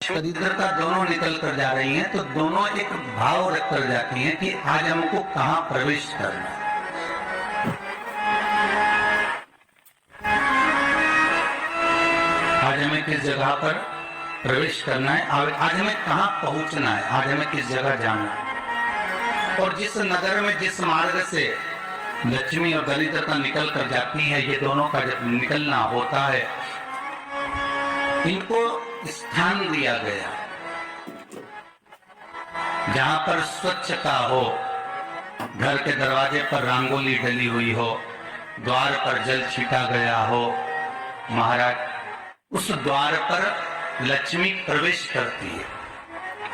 दरिद्रता दोनों निकल कर जा रही हैं, तो दोनों एक भाव रख कर जाती हैं कि आज हमको कहां प्रवेश करना है। आज हमें किस जगह पर प्रवेश करना है, आज हमें कहां पहुंचना है, आज हमें किस जगह जाना है। और जिस नगर में जिस मार्ग से लक्ष्मी और दरिद्रता निकल कर जाती है, ये दोनों का जब निकलना होता है, इनको स्थान दिया गया जहां पर स्वच्छता हो, घर के दरवाजे पर रंगोली डली हुई हो, द्वार पर जल छीटा गया हो। महाराज, उस द्वार पर लक्ष्मी प्रवेश करती है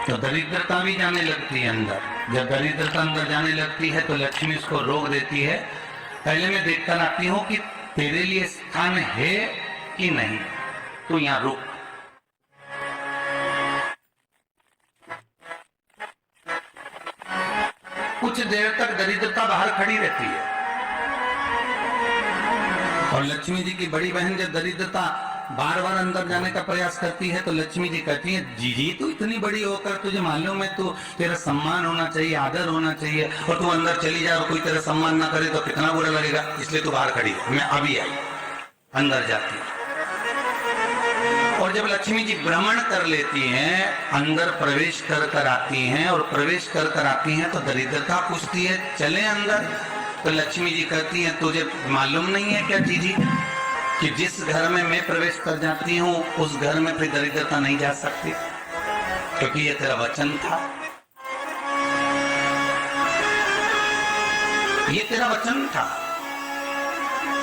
तो दरिद्रता भी जाने लगती है अंदर। जब दरिद्रता अंदर जाने लगती है तो लक्ष्मी उसको रोक देती है। पहले मैं देखकर आती हूं कि तेरे लिए स्थान है कि नहीं, तू यहां रुक। कुछ देर तक दरिद्रता बाहर खड़ी रहती है और लक्ष्मी जी की बड़ी बहन जब दरिद्रता बार बार अंदर जाने का प्रयास करती है तो लक्ष्मी जी कहती है, जीजी तू इतनी बड़ी होकर तुझे मालूम है तू तेरा सम्मान होना चाहिए, आदर होना चाहिए, और तू अंदर चली जा और कोई तेरा सम्मान ना करे तो कितना बुरा लगेगा, इसलिए तू बाहर खड़ी है। मैं अभी आई, अंदर जाती है। और जब लक्ष्मी जी भ्रमण कर लेती हैं, अंदर प्रवेश कर कर आती हैं, और प्रवेश कर कर आती हैं तो दरिद्रता पूछती है चले अंदर। तो लक्ष्मी जी कहती हैं, तुझे मालूम नहीं है क्या जीजी कि जिस घर में मैं प्रवेश कर जाती हूँ उस घर में फिर दरिद्रता नहीं जा सकती, क्योंकि ये तेरा वचन था, ये तेरा वचन था।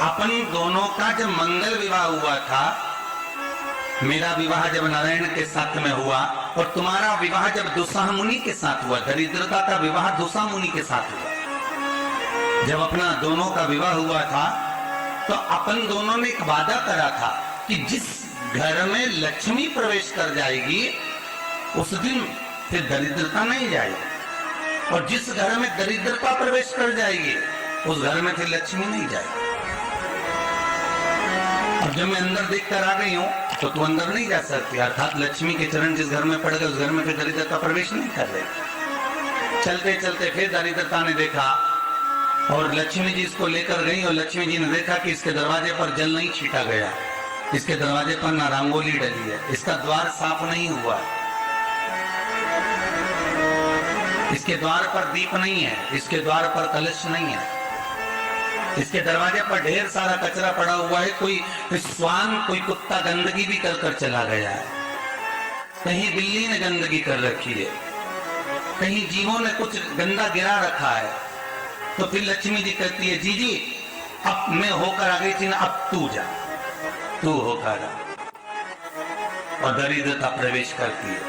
अपन दोनों का जब मंगल विवाह हुआ था, मेरा विवाह जब नारायण के साथ में हुआ और तुम्हारा विवाह जब दुस्साह मुनि के साथ हुआ, दरिद्रता का विवाह दुस्साह मुनि के साथ हुआ। जब अपना दोनों का विवाह हुआ था तो अपन दोनों ने एक वादा करा था कि जिस घर में लक्ष्मी प्रवेश कर जाएगी उस दिन फिर दरिद्रता नहीं जाएगी, और जिस घर में दरिद्रता प्रवेश कर जाएगी उस घर में फिर लक्ष्मी नहीं जाएगी। अब जब मैं अंदर देख कर आ गई हूं तो तू अंदर नहीं जा सकती, अर्थात लक्ष्मी के चरण जिस घर में पड़ गए उस घर में फिर दरिद्रता प्रवेश नहीं कर रही। चलते चलते फिर दरिद्रता ने देखा और लक्ष्मी जी इसको लेकर गई, और लक्ष्मी जी ने देखा कि इसके दरवाजे पर जल नहीं छीटा गया, इसके दरवाजे पर ना रंगोली डली है, इसका द्वार साफ नहीं हुआ, इसके द्वार पर दीप नहीं है, इसके द्वार पर कलश नहीं है, इसके दरवाजे पर ढेर सारा कचरा पड़ा हुआ है, कोई श्वान कोई कुत्ता गंदगी भी कर चला गया है, कहीं बिल्ली ने गंदगी कर रखी है, कहीं जीवों ने कुछ गंदा गिरा रखा है। तो फिर लक्ष्मी जी कहती है, जीजी अब मैं होकर आ गई थी ना, अब तू जा, तू होकर आ। और दरिद्रता प्रवेश करती है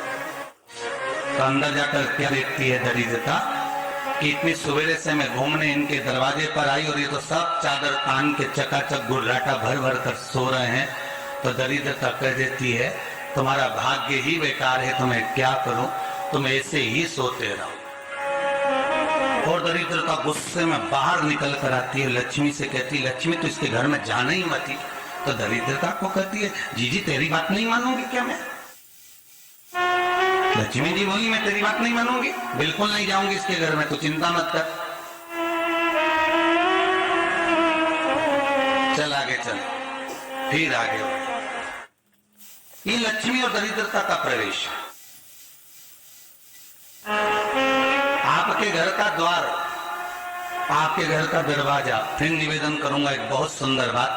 तो अंदर जाकर क्या देखती है दरिद्रता कि इतनी सवेरे से मैं घूमने इनके दरवाजे पर आई और ये तो सब चादर तान के चकाचक गुर्राटा भर भर कर सो रहे हैं। तो दरिद्रता कह देती है, तुम्हारा भाग्य ही बेकार है, तुम्हें क्या करूं, तुम ऐसे ही सोते रहो। और दरिद्रता गुस्से में बाहर निकल कर आती है, लक्ष्मी से कहती है, लक्ष्मी तो इसके घर में जाना ही मत ही। तो दरिद्रता को कहती है, जीजी तेरी बात नहीं मानूंगी क्या मैं? लक्ष्मी जी बोली, मैं तेरी बात नहीं मानूंगी, बिल्कुल नहीं जाऊंगी इसके घर में, तो चिंता मत कर, चल आगे चल। फिर आगे ये लक्ष्मी और दरिद्रता का प्रवेश। आपके घर का द्वार, आपके घर का दरवाजा। फिर निवेदन करूंगा एक बहुत सुंदर बात,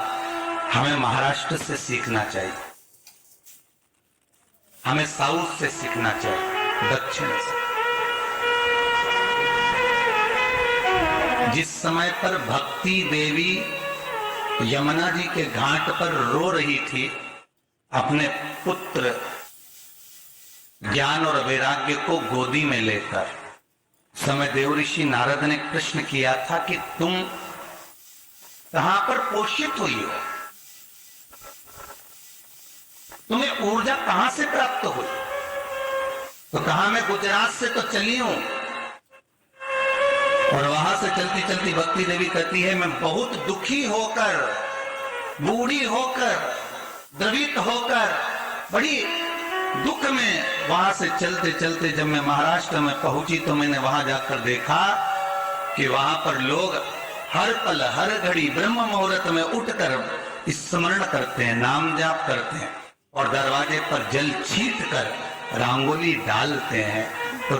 हमें महाराष्ट्र से सीखना चाहिए, हमें साउथ से सीखना चाहिए, दक्षिण से। जिस समय पर भक्ति देवी यमुना जी के घाट पर रो रही थी, अपने पुत्र ज्ञान और वैराग्य को गोदी में लेकर, समय देवऋषि नारद ने प्रश्न किया था कि तुम कहां पर पोषित हुई हो, तुम्हें ऊर्जा कहां से प्राप्त हुई? तो कहा, मैं गुजरात से तो चली हूं। और वहां से चलती चलती भक्ति देवी कहती है, मैं बहुत दुखी होकर, बूढ़ी होकर, द्रवित होकर, बड़ी दुख में वहां से चलते चलते जब मैं महाराष्ट्र में पहुंची तो मैंने वहां जाकर देखा कि वहां पर लोग हर पल हर घड़ी ब्रह्म मुहूर्त में उठकर स्मरण करते हैं, नाम जाप करते हैं और दरवाजे पर जल छीट कर रंगोली डालते हैं। तो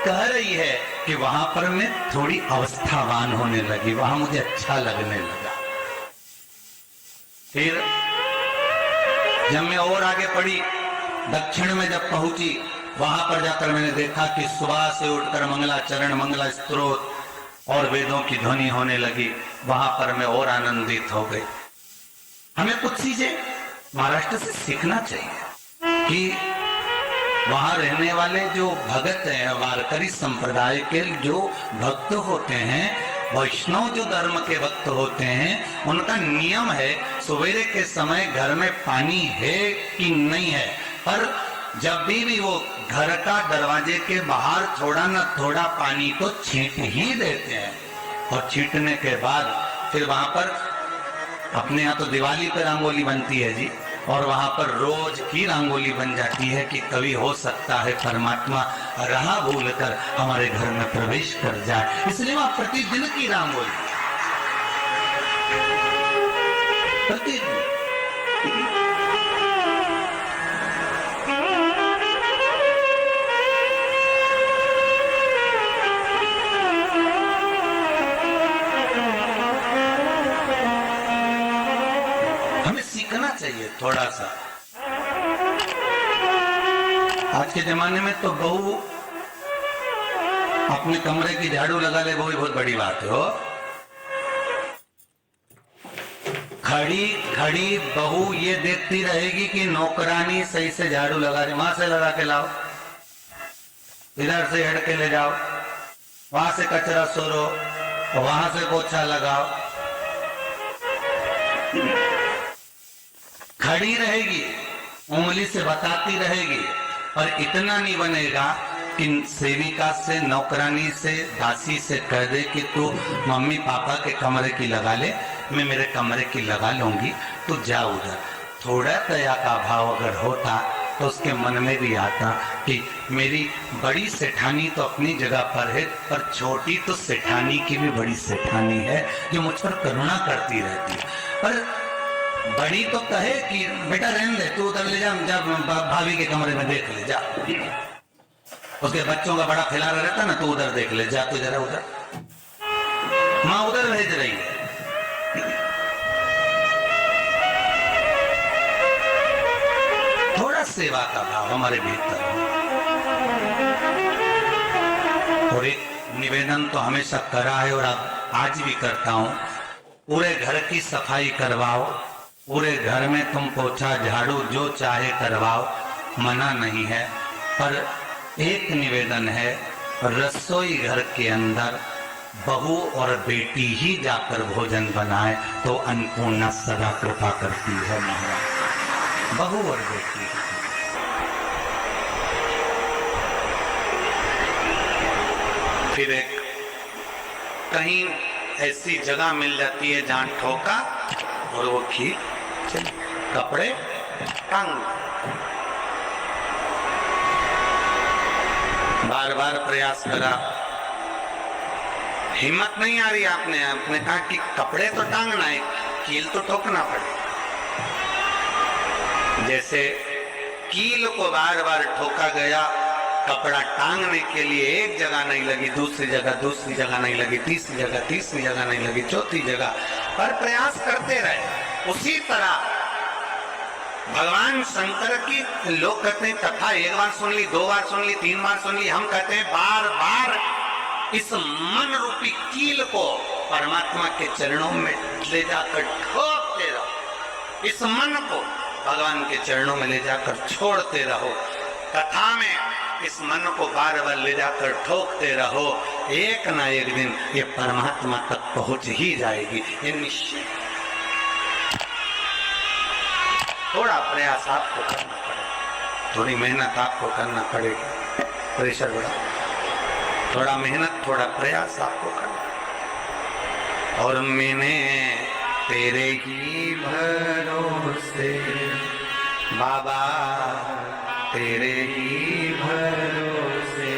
कह रही है कि वहां पर मैं थोड़ी अवस्थावान होने लगी, वहां मुझे अच्छा लगने लगा। फिर जब मैं और आगे बढ़ी, दक्षिण में जब पहुंची, वहां पर जाकर मैंने देखा कि सुबह से उठकर मंगलाचरण, मंगला स्तोत्र और वेदों की ध्वनि होने लगी। वहां पर मैं और आनंदित हो गई। हमें कुछ चीजें महाराष्ट्र से सीखना चाहिए कि वहां रहने वाले जो भगत हैं, वारकरी संप्रदाय के जो भक्त होते हैं, वैष्णव जो धर्म के भक्त होते हैं, उनका नियम है सवेरे के समय घर में पानी है कि नहीं है, पर जब भी वो घर का दरवाजे के बाहर थोड़ा न थोड़ा पानी को छींट ही देते हैं। और छींटने के बाद फिर वहां पर अपने यहाँ तो दिवाली पे रंगोली बनती है जी, और वहां पर रोज की रंगोली बन जाती है कि कभी हो सकता है परमात्मा राह भूलकर हमारे घर में प्रवेश कर जाए, इसलिए वहां प्रतिदिन की रंगोली, प्रतिदिन। हमें सीखना चाहिए थोड़ा सा। आज के जमाने में तो बहू अपने कमरे की झाड़ू लगा ले, वो भी बहुत बड़ी बात है हो। खड़ी खड़ी बहू ये देखती रहेगी कि नौकरानी सही से झाड़ू लगा रही, वहां से लगा के लाओ, इधर से हट के ले जाओ, वहां से कचरा सोरो, वहां से पोछा लगाओ। खड़ी रहेगी, उंगली से बताती रहेगी, और इतना नहीं बनेगा कि सेविका से, नौकरानी से, दासी से कह दे कि तू मम्मी पापा के कमरे की लगा ले, मैं मेरे कमरे की लगा लूंगी, तू जा उधर। थोड़ा दया का भाव अगर होता तो उसके मन में भी आता कि मेरी बड़ी सेठानी तो अपनी जगह पर है, पर छोटी तो सेठानी की भी बड़ी सेठानी है जो मुझ पर करुणा करती रहती है। पर बड़ी तो कहे कि बेटा रहने दे, तू उधर ले जा, जब भाभी के कमरे में देख ले जा, उसके बच्चों का बड़ा खिलारा रहता ना, तू उधर देख ले जा, तू जरा उधर, माँ उधर भेज रही है। थोड़ा सेवा का भाव हमारे भीतर। और एक निवेदन तो हमेशा करा है और आज भी करता हूं, पूरे घर की सफाई करवाओ, पूरे घर में तुम पोछा झाड़ू जो चाहे करवाओ, मना नहीं है, पर एक निवेदन है, रसोई घर के अंदर बहू और बेटी ही जाकर भोजन बनाए तो अन्नपूर्णा सदा कृपा करती है महाराज। बहू और बेटी। फिर एक कहीं ऐसी जगह मिल जाती है जहां ठोका और वो खींच कपड़े टांग, बार बार प्रयास करा, हिम्मत नहीं आ रही, आपने कहा कि कपड़े तो टांगना है, कील तो ठोकना पड़े। जैसे कील को बार बार ठोका गया, कपड़ा टांगने के लिए एक जगह नहीं लगी, दूसरी जगह नहीं लगी, तीसरी जगह नहीं लगी, चौथी जगह पर प्रयास करते रहे। उसी तरह भगवान शंकर की लोग कहते हैं कथा एक बार सुन ली, दो बार सुन ली, तीन बार सुन ली, हम कहते हैं बार बार इस मन रूपी कील को परमात्मा के चरणों में ले जाकर ठोकते रहो, इस मन को भगवान के चरणों में ले जाकर छोड़ते रहो। कथा में इस मन को बार बार ले जाकर ठोकते रहो, एक ना एक दिन ये परमात्मा तक पहुंच ही जाएगी, ये निश्चित। थोड़ा प्रयास आपको करना पड़ेगा, थोड़ी मेहनत आपको करना पड़ेगी, प्रेशर बढ़ा, थोड़ा मेहनत थोड़ा प्रयास आपको करना। और मैंने तेरे ही भरोसे बाबा तेरे ही भरोसे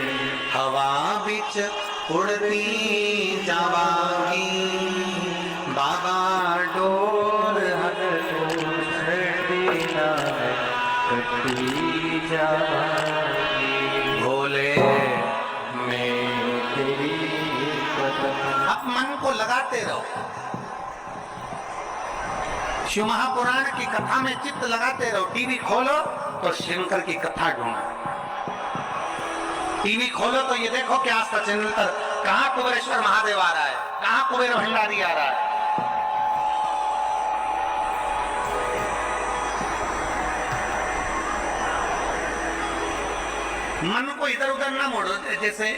हवा बिच उड़ती जावागी बाबा डोर कटी जावागी भोले में तेरी। अब मन को लगाते रहो, शिव महापुराण की कथा में चित्त लगाते रहो। टीवी खोलो तो शंकर की कथा ढूंढो, टीवी खोलो तो ये देखो कि आस्था चैनल पर कहां कुबेरेश्वर महादेव आ रहा है, कहां कुबेर भंडारी आ रहा है। मन को इधर उधर ना मोड़ो। जैसे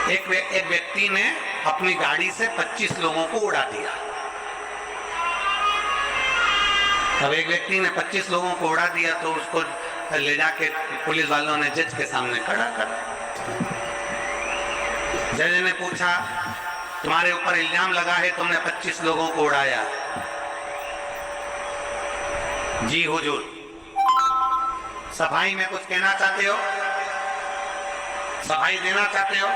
एक व्यक्ति ने अपनी गाड़ी से 25 लोगों को उड़ा दिया। अब एक व्यक्ति ने 25 लोगों को उड़ा दिया तो उसको ले जाके पुलिस वालों ने जज के सामने खड़ा कर। जज ने पूछा, तुम्हारे ऊपर इल्जाम लगा है तुमने 25 लोगों को उड़ाया। जी हुजूर। सफाई में कुछ कहना चाहते हो, सफाई देना चाहते हो?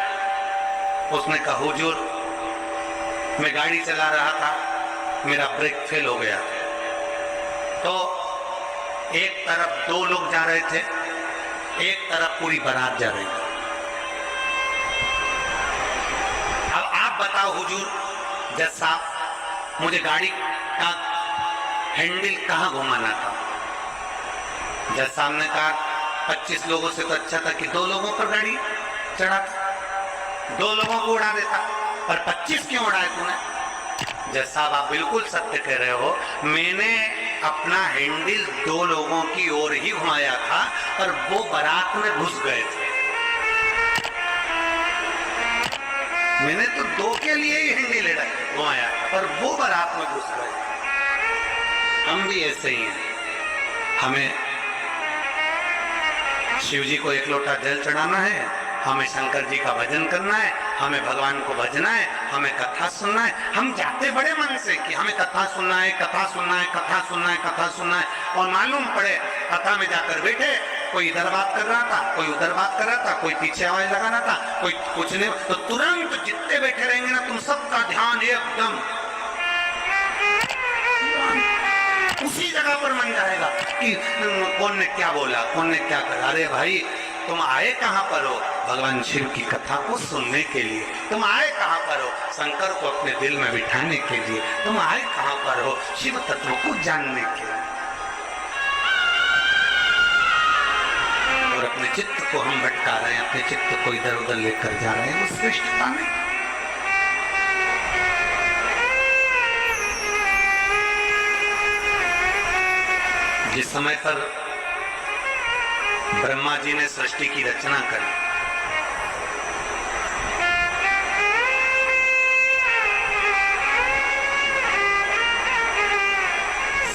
उसने कहा, हुजूर मैं गाड़ी चला रहा था, मेरा ब्रेक फेल हो गया, तो एक तरफ 2 लोग जा रहे थे, एक तरफ पूरी बारात जा रही थी। अब आप बताओ हुजूर, जज साहब मुझे गाड़ी का हैंडल कहां घुमाना था? जज साहब ने कहा 25 लोगों से तो अच्छा था कि 2 लोगों पर गाड़ी चढ़ा, 2 लोगों को उड़ा देता, पर 25 क्यों उड़ाए तूने? जज साहब आप बिल्कुल सत्य कह रहे हो, मैंने अपना हैंडल 2 लोगों की ओर ही घुमाया था और वो बारात में घुस गए थे। मैंने तो 2 के लिए ही हैंडल घुमाया और वो बारात में घुस गए। हम भी ऐसे ही हैं, हमें शिव जी को 1 लोटा जल चढ़ाना है, हमें शंकर जी का भजन करना है, हमें भगवान को भजना है, हमें कथा सुनना है। हम जाते बड़े मन से कि हमें कथा सुनना है, कथा सुनना है, कथा सुनना है, कथा सुनना है, और मालूम पड़े कथा में जाकर बैठे, कोई इधर बात कर रहा था, कोई उधर बात कर रहा था, कोई पीछे आवाज लगा रहा था, कोई कुछ नहीं, तो तुरंत जितने बैठे रहेंगे ना, तुम सबका ध्यान एकदम उसी जगह पर मन जाएगा कि कौन ने क्या बोला, कौन ने क्या करा। अरे भाई तुम आए कहां पर हो? भगवान शिव की कथा को सुनने के लिए। तुम आए कहां पर हो? शंकर को अपने दिल में बिठाने के लिए। तुम आए कहां पर हो? शिव तत्व को जानने के लिए। और अपने चित्त को हम भटका रहे हैं, अपने चित्त को इधर उधर लेकर जा रहे हैं, वो श्रेष्ठता नहीं। जिस समय पर ब्रह्मा जी ने सृष्टि की रचना करी,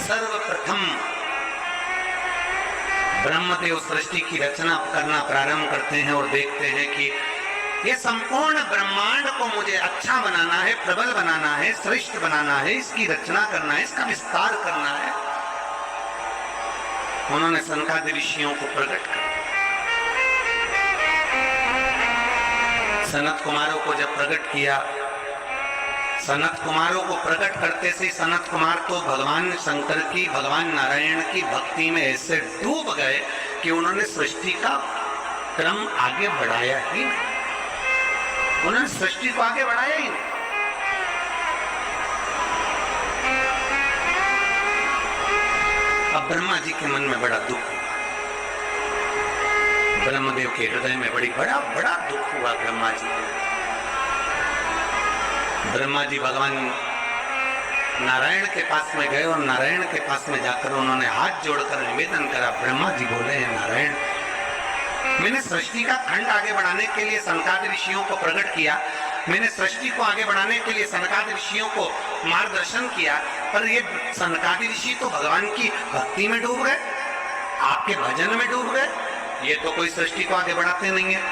सर्वप्रथम ब्रह्मदेव सृष्टि की रचना करना प्रारंभ करते हैं और देखते हैं कि ये संपूर्ण ब्रह्मांड को मुझे अच्छा बनाना है, प्रबल बनाना है, श्रेष्ठ बनाना है, इसकी रचना करना है, इसका विस्तार करना है। उन्होंने सनकादि ऋषियों को प्रकट किया। सनत कुमारों को जब प्रकट किया, सनत कुमारों को प्रकट करते से सनत कुमार तो भगवान शंकर की, भगवान नारायण की भक्ति में ऐसे डूब गए कि उन्होंने सृष्टि का क्रम आगे बढ़ाया ही नहीं। उन्होंने सृष्टि को आगे बढ़ाया ही नहीं। अब ब्रह्मा जी के मन में बड़ा दुख हुआ, ब्रह्मदेव के हृदय में बड़ा दुख हुआ। ब्रह्मा जी भगवान नारायण के पास में गए और नारायण के पास में जाकर उन्होंने हाथ जोड़कर निवेदन करा। ब्रह्मा जी बोले हैं, नारायण मैंने सृष्टि का खंड आगे बढ़ाने के लिए सनकादि ऋषियों को प्रकट किया, मैंने सृष्टि को आगे बढ़ाने के लिए सनकादि ऋषियों को मार्गदर्शन किया, पर ये सनकादि ऋषि तो भगवान की भक्ति में डूब गए, आपके भजन में डूब गए, ये तो कोई सृष्टि को आगे बढ़ाते नहीं है।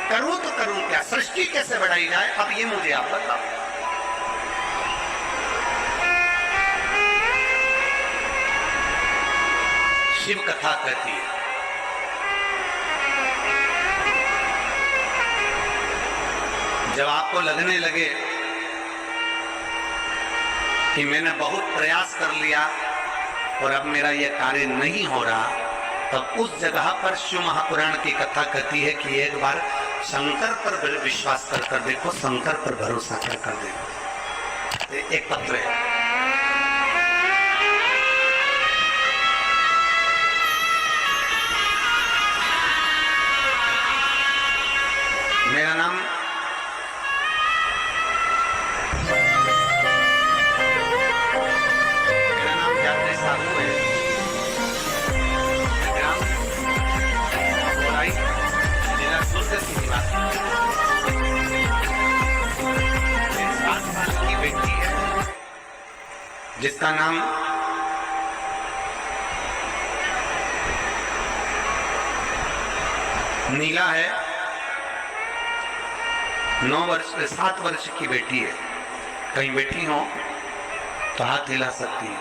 करूं तो करूं क्या, सृष्टि कैसे बढ़ाई जाए, अब ये मुझे आप बताओ। शिव कथा कहती है। जब आपको लगने लगे कि मैंने बहुत प्रयास कर लिया और अब मेरा यह कार्य नहीं हो रहा, तब उस जगह पर शिव महापुराण की कथा कहती है कि एक बार शंकर पर विश्वास कर देखो, शंकर पर भरोसा कर देखो। एक पत्र है, मेरा नाम यात्री साहू है। ग्राम बोराई, जिला दुर्ग की निवासी। 7 साल की बेटी है जिसका नाम नीला है। 7 वर्ष की बेटी है। कहीं बैठी हो तो हाथ हिला सकती है।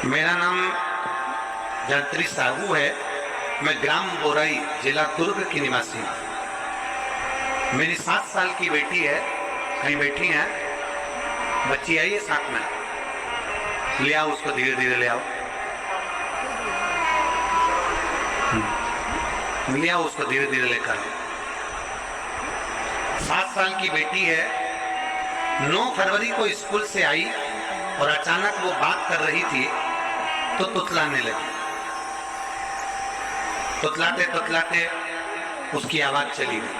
मेरा नाम यात्री साहू है। मैं ग्राम बोराई, जिला दुर्ग की निवासी हूँ। मेरी 7 साल की बेटी है। कहीं बैठी है, बच्ची आई है साथ में, ले आओ उसको, धीरे धीरे ले आओ, ले आओ उसको, धीरे धीरे लेकर आओ। 7 साल की बेटी है। 9 फरवरी को स्कूल से आई और अचानक वो बात कर रही थी तो तुतलाने लगी। तुतलाते तुतलाते उसकी आवाज चली गई,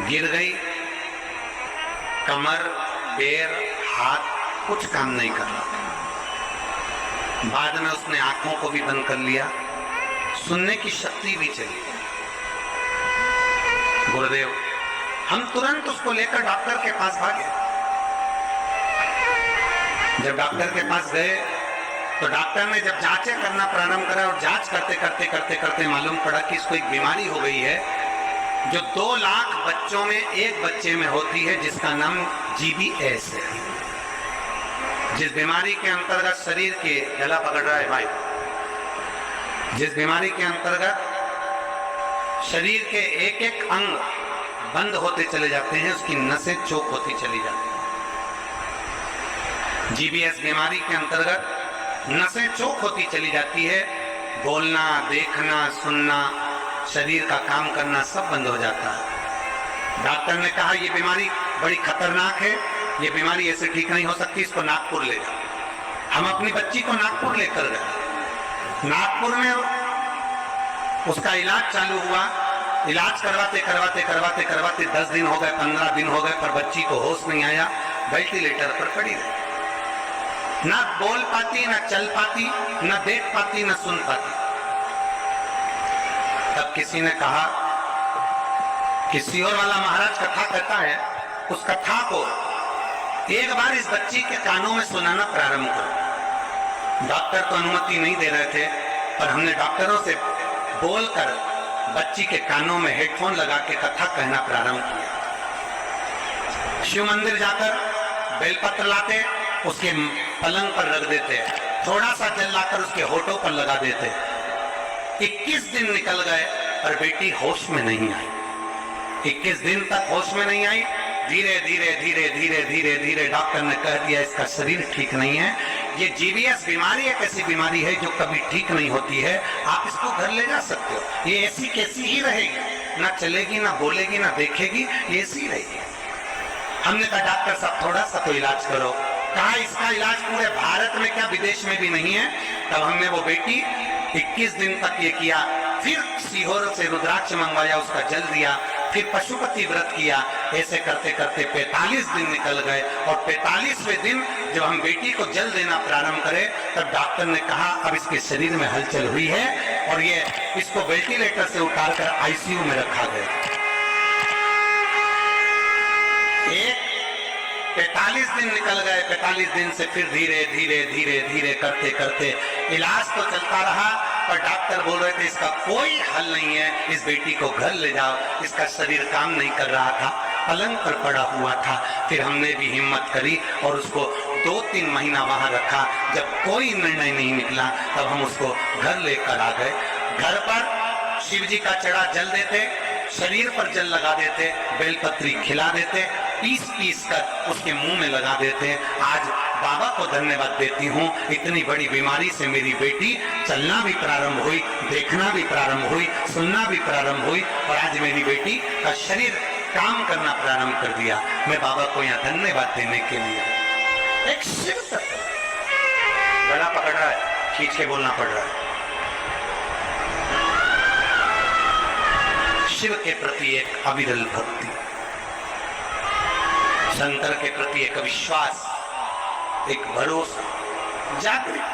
गिर गई। कमर, पैर, हाथ कुछ काम नहीं कर रहा। बाद में उसने आंखों को भी बंद कर लिया, सुनने की शक्ति भी चली गई। गुरुदेव, हम तुरंत उसको लेकर डॉक्टर के पास भागे। जब डॉक्टर के पास गए तो डॉक्टर ने जब जांचें करना प्रारंभ करा और जांच करते करते करते करते मालूम पड़ा कि इसको एक बीमारी हो गई है जो 2 लाख बच्चों में एक बच्चे में होती है, जिसका नाम GBS है। जिस बीमारी के अंतर्गत शरीर के, गला पकड़ रहा है भाई, जिस बीमारी के अंतर्गत शरीर के एक एक अंग बंद होते चले जाते हैं, उसकी नसें चोक होती चली जाती हैं। GBS बीमारी के अंतर्गत नसें चोक होती चली जाती है। बोलना, देखना, सुनना, शरीर का काम करना सब बंद हो जाता है। डॉक्टर ने कहा ये बीमारी बड़ी खतरनाक है, ये बीमारी ऐसे ठीक नहीं हो सकती, इसको नागपुर ले जाओ। हम अपनी बच्ची को नागपुर लेकर गए। नागपुर में उसका इलाज चालू हुआ। इलाज करवाते करवाते करवाते करवाते 10 दिन हो गए, 15 दिन हो गए, पर बच्ची को होश नहीं आया। वेंटिलेटर पर पड़ी रही, ना बोल पाती, ना चल पाती, ना देख पाती, ना सुन पाती। तब किसी ने कहा कि सीहोर वाला महाराज कथा कहता है, उस कथा को एक बार इस बच्ची के कानों में सुनाना प्रारंभ करो। डॉक्टर तो अनुमति नहीं दे रहे थे, पर हमने डॉक्टरों से बोलकर बच्ची के कानों में हेडफोन लगा के कथा कहना प्रारंभ किया। शिव मंदिर जाकर बेलपत्र लाते, उसके पलंग पर रख देते, थोड़ा सा जल लाकर उसके होठों पर लगा देते। 21 दिन निकल गए पर बेटी होश में नहीं आई। 21 दिन तक होश में नहीं आई। धीरे धीरे धीरे धीरे धीरे धीरे डॉक्टर ने कह दिया इसका शरीर ठीक नहीं है, ये GBS बीमारी एक ऐसी बीमारी है जो कभी ठीक नहीं होती है, आप इसको घर ले जा सकते हो, ये ऐसी कैसी ही रहेगी, ना चलेगी, ना बोलेगी, ना देखेगी, ये ऐसी रहेगी। हमने कहा डॉक्टर साहब थोड़ा सा तो इलाज करो। कहा इसका इलाज पूरे भारत में क्या विदेश में भी नहीं है। तब हमने वो बेटी 21 दिन तक ये किया। फिर सीहोर से रुद्राक्ष मंगवाया, उसका जल दिया, फिर पशुपति व्रत किया। ऐसे करते करते 45 दिन निकल गए और 45वें दिन जब हम बेटी को जल देना प्रारंभ करें तब डॉक्टर ने कहा अब इसके शरीर में हलचल हुई है और ये इसको वेंटिलेटर से उतारकर ICU में रखा गया। 45 दिन निकल गए। 45 दिन से फिर धीरे धीरे धीरे धीरे करते करते इलाज तो चलता रहा, पर डॉक्टर बोल रहे थे इसका कोई हल नहीं है, इस बेटी को घर ले जाओ, इसका शरीर काम नहीं कर रहा था। पलंग पर पड़ा हुआ था। फिर हमने भी हिम्मत करी और उसको 2-3 महीना वहां रखा। जब कोई निर्णय नहीं निकला तब हम उसको घर लेकर आ गए। घर पर शिव जी का चढ़ा जल देते, शरीर पर जल लगा देते, बेलपत्री खिला देते, पीस पीस कर उसके मुंह में लगा देते। आज बाबा को धन्यवाद देती हूँ, इतनी बड़ी बीमारी से मेरी बेटी चलना भी प्रारंभ हुई, देखना भी प्रारंभ हुई, सुनना भी प्रारंभ हुई और आज मेरी बेटी का शरीर काम करना प्रारंभ कर दिया। मैं बाबा को यहाँ धन्यवाद देने के लिए एक शिव तत्व गला पकड़ रहा है, खींच के बोलना पड़ रहा है। शिव के प्रति एक अविरल भक्ति, शंकर के प्रति एक विश्वास, एक भरोसा जागृत।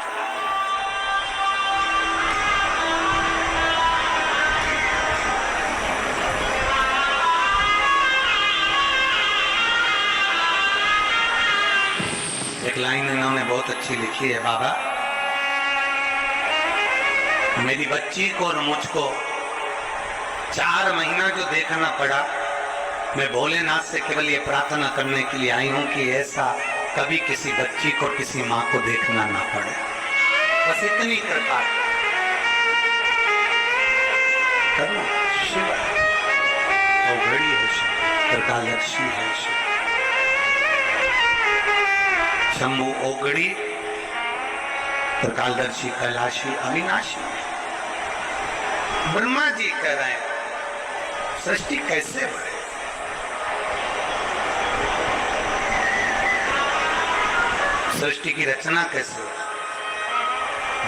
एक लाइन इन्होंने बहुत अच्छी लिखी है, बाबा मेरी बच्ची को और मुझको 4 महीना जो देखना पड़ा, मैं भोलेनाथ से केवल ये प्रार्थना करने के लिए आई हूं कि ऐसा कभी किसी बच्ची को, किसी माँ को देखना ना पड़े। बस इतनी कृपा करो। शिव ओगड़ी है, शिव त्रिकालदर्शी है, शिव शंभु ओगड़ी, त्रिकालदर्शी, कैलाशी, अविनाशी। ब्रह्मा जी कह रहे हैं सृष्टि कैसे बढ़े, सृष्टि की रचना कैसे हो।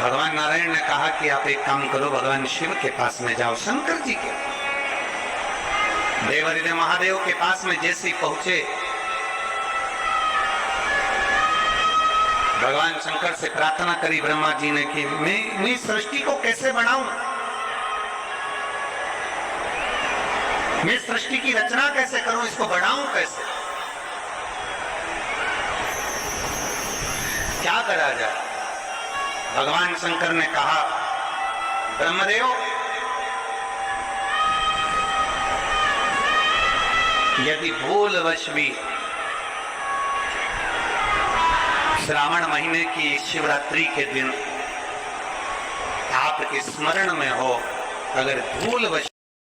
भगवान नारायण ने कहा कि आप एक काम करो, भगवान शिव के पास में जाओ, शंकर जी के, देवहृदय महादेव के पास में जैसे ही पहुंचे, भगवान शंकर से प्रार्थना करी ब्रह्मा जी ने कि मैं सृष्टि को कैसे बनाऊं, मैं सृष्टि की रचना कैसे करूं, इसको बढ़ाऊं कैसे, क्या करा जाए। भगवान शंकर ने कहा ब्रह्मदेव यदि भूलवश भी श्रावण महीने की शिवरात्रि के दिन आपके स्मरण में हो, अगर भूलवश